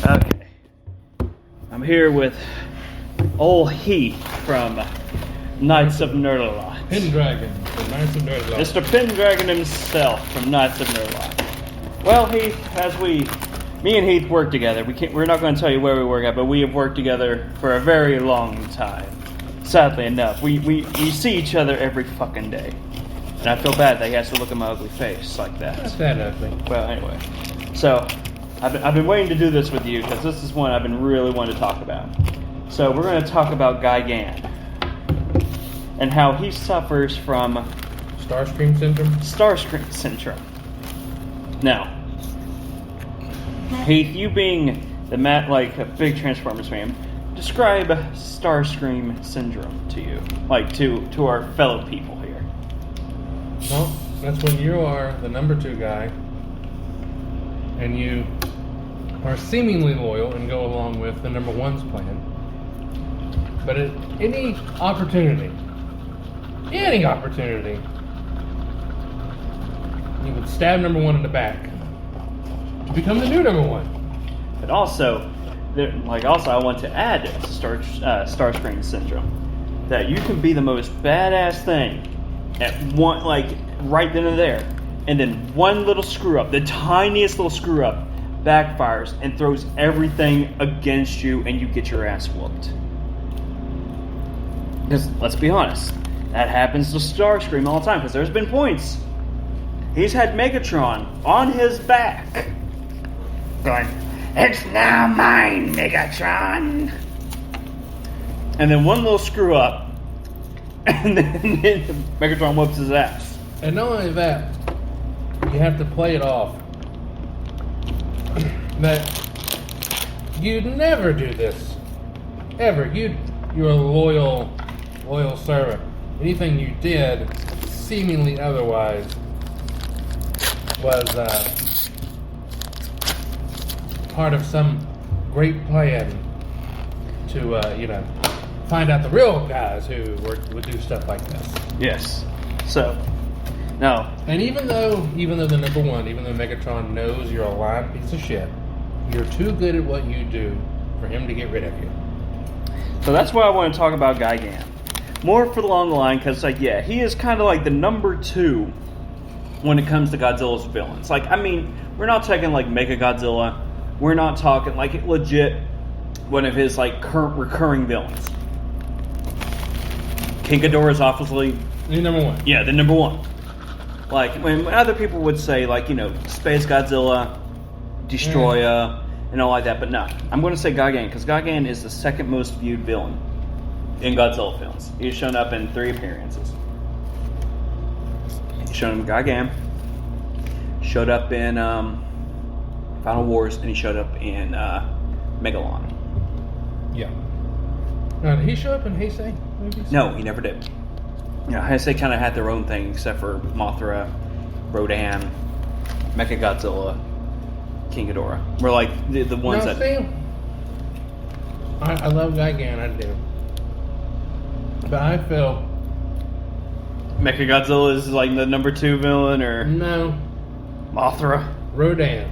Okay. I'm here with old Heath from Knights of Nerdalot. Pendragon from Knights of Nerdalot. Mr. Pendragon himself from Knights of Nerdalot. Well, Heath, me and Heath work together. We're not going to tell you where we work at, but we have worked together for a very long time. Sadly enough, we see each other every fucking day. And I feel bad that he has to look at my ugly face like that. That's that ugly. Well, anyway. So, I've been waiting to do this with you because this is one I've been really wanting to talk about. So, we're going to talk about Gigan and how he suffers from Starscream syndrome? Starscream syndrome. Now, Heath, you being a big Transformers fan, describe Starscream syndrome to you, to our fellow people here. Well, that's when you are the number 2 guy, and you are seemingly loyal and go along with the number 1's plan. But at any opportunity, you would stab number 1 in the back to become the new number 1. But also, I want to add to Starscream syndrome that you can be the most badass thing at one, right then and there, and then one little screw up, the tiniest little screw up, backfires and throws everything against you, and you get your ass whooped. Because let's be honest, that happens to Starscream all the time. Because there's been points he's had Megatron on his back, going, "It's now mine, Megatron," and then one little screw up, and then Megatron whoops his ass. And not only that, you have to play it off that you'd never do this. Ever. You're a loyal servant. Anything you did, seemingly otherwise, was part of some great plan to, find out the real guys who would do stuff like this. Yes. So, no. And even though the number 1, even though Megatron knows you're a lying piece of shit, you're too good at what you do for him to get rid of you. So that's why I want to talk about Gigan. More for along the line, because, he is kind of like the number 2 when it comes to Godzilla's villains. We're not talking Mega Godzilla. We're not talking legit one of his current recurring villains. King Ghidorah is obviously The number 1. Yeah, the number 1. When other people would say Space Godzilla, Destroyer, and all like that, but no, I'm going to say Gigan because Gigan is the second most viewed villain in Godzilla films. He's shown up in 3 appearances. He's shown up in Gigan, showed up in Final Wars, and he showed up in Megalon. Yeah. Did he show up in Heisei movies? No, he never did. Heisei kind of had their own thing, except for Mothra, Rodan, Mechagodzilla, King Ghidorah. We're the ones that... See, I love Gigan, I do. But I feel... Mechagodzilla is the number 2 villain, or... No. Mothra? Rodan.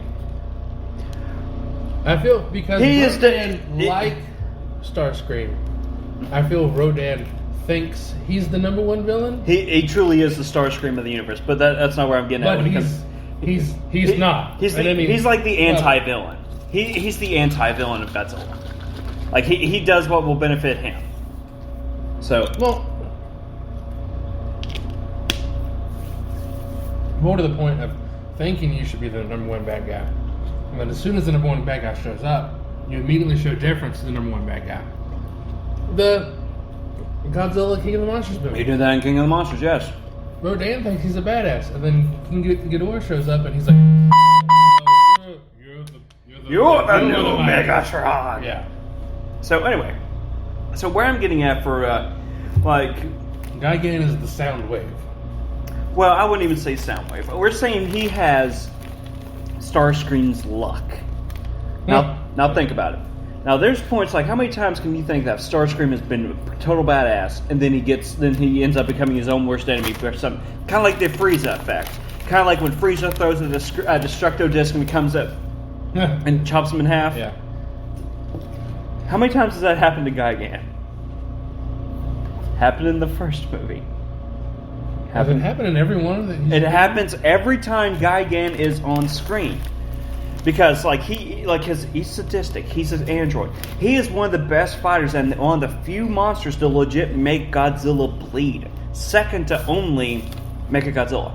I feel because he Rodan, like Starscream, I feel Rodan thinks he's the number 1 villain. He truly is the Starscream of the universe, but that's not where I'm getting at. But he's not. He's like the anti-villain. He's the anti-villain of Godzilla. He does what will benefit him. So more to the point of thinking you should be the number 1 bad guy. But as soon as the number 1 bad guy shows up, you immediately show deference to the number 1 bad guy. The Godzilla King of the Monsters movie. He did that in King of the Monsters, yes. Rodan thinks he's a badass, and then King Ghidorah shows up, and he's like, "You're the new Megatron." Yeah. So anyway, where I'm getting at for Gigan is the sound wave. Well, I wouldn't even say sound wave. We're saying he has Starscream's luck. Now think about it. Now, there's points how many times can you think that Starscream has been a total badass, and then he ends up becoming his own worst enemy for something, kind of like the Frieza effect, kind of like when Frieza throws a Destructo Disc and he comes up and chops him in half. Yeah. How many times has that happened to Gigan? Happened in the first movie. Does it happen in every one of them? It happens every time Gigan is on screen. Because he's sadistic. He's an android. He is one of the best fighters and one of the few monsters to legit make Godzilla bleed. Second to only Mechagodzilla.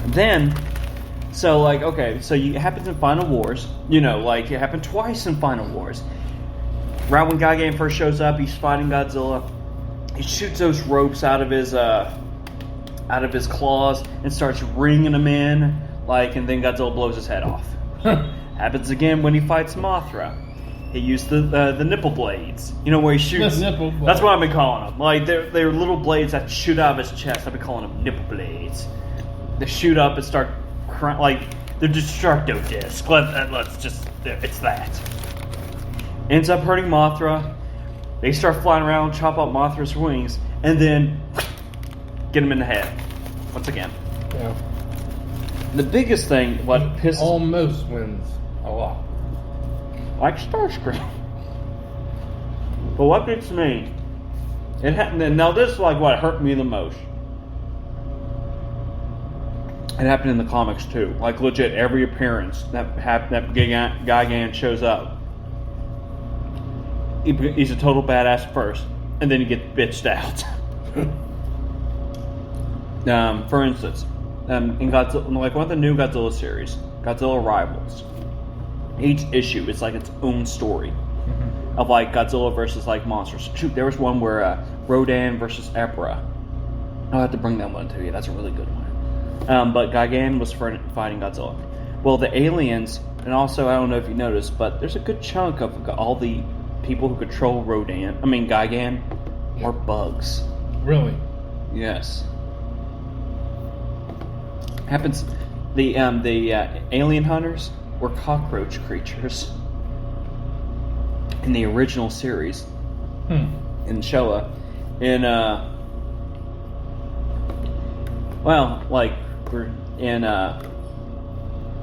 Then, so it happens in Final Wars. You know, like it happened twice in Final Wars. Right when Gigan first shows up, he's fighting Godzilla. He shoots those ropes out of his claws and starts ringing them in, and then Godzilla blows his head off. Happens again when he fights Mothra. He used the nipple blades. You know where he shoots. Nipple blades. That's what I've been calling them. Like they're little blades that shoot out of his chest. I've been calling them nipple blades. They shoot up and start they're destructo disc. It's that. Ends up hurting Mothra. They start flying around, chop up Mothra's wings, and then get him in the head. Once again. Yeah. The biggest thing, what pisses... Almost wins a lot. Like Starscream. But what gets me... Now this is what hurt me the most. It happened in the comics too. Like legit, every appearance that Gigan shows up. He's a total badass first, and then he gets bitched out. For instance, in Godzilla, one of the new Godzilla series, Godzilla Rivals, each issue is its own story of Godzilla versus monsters. Shoot, there was one where Rodan versus Ebra. I'll have to bring that one to you. That's a really good one. But Gigan was fighting Godzilla. Well, the aliens, and also I don't know if you noticed, but there's a good chunk of all the people who control Gigan, are bugs. Really? Yes. Happens. The alien hunters were cockroach creatures in the original series. In Showa. In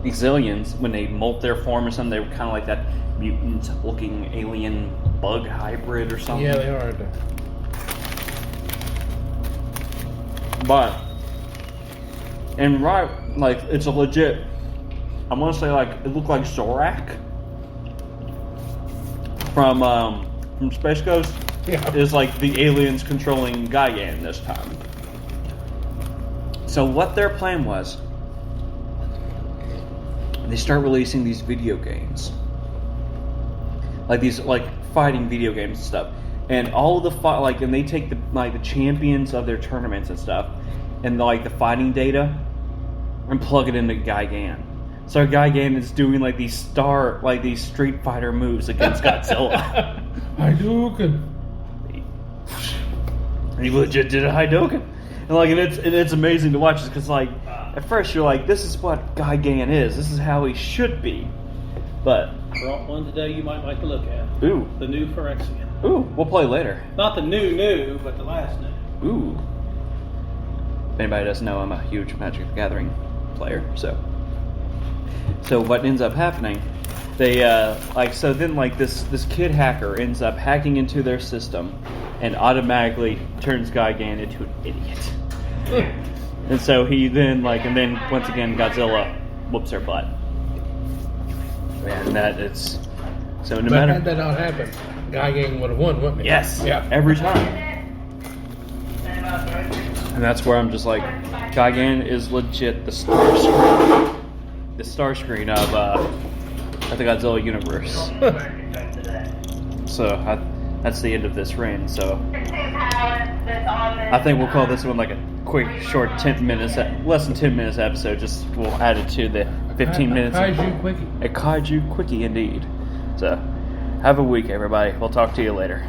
Exilians, when they molt their form or something, they were kind of like that mutant-looking alien bug hybrid or something. Yeah, they are. But, it's a legit. I want to say it looked like Zorak from Space Ghost. Yeah. Is the aliens controlling Gigan this time. So what their plan was, they start releasing these video games. These fighting video games and stuff. And all the and they take the champions of their tournaments and stuff and the fighting data and plug it into Gigan. So Gigan is doing these Street Fighter moves against Godzilla. Hadouken. He legit did a Hadouken. And it's amazing to watch because at first you're this is what Gigan is. This is how he should be. But brought one today you might like to look at. Ooh. The new Phyrexian. Ooh, we'll play later. Not the new, but the last new. Ooh. If anybody doesn't know, I'm a huge Magic the Gathering player, so what ends up happening, they this kid hacker ends up hacking into their system and automatically turns Gigan into an idiot. And so he then once again Godzilla whoops her butt. And Had that not happened, Gigan would have won, wouldn't he? Yes. Yeah. Every time. And that's where I'm just Gigan is legit the star screen. The star screen of the Godzilla universe. So that's the end of this reign. So I think we'll call this one a quick, short 10 minutes, less than 10 minutes episode. Just we'll add it to the 15 minutes. A kaiju quickie. A kaiju quickie indeed. So have a week, everybody. We'll talk to you later.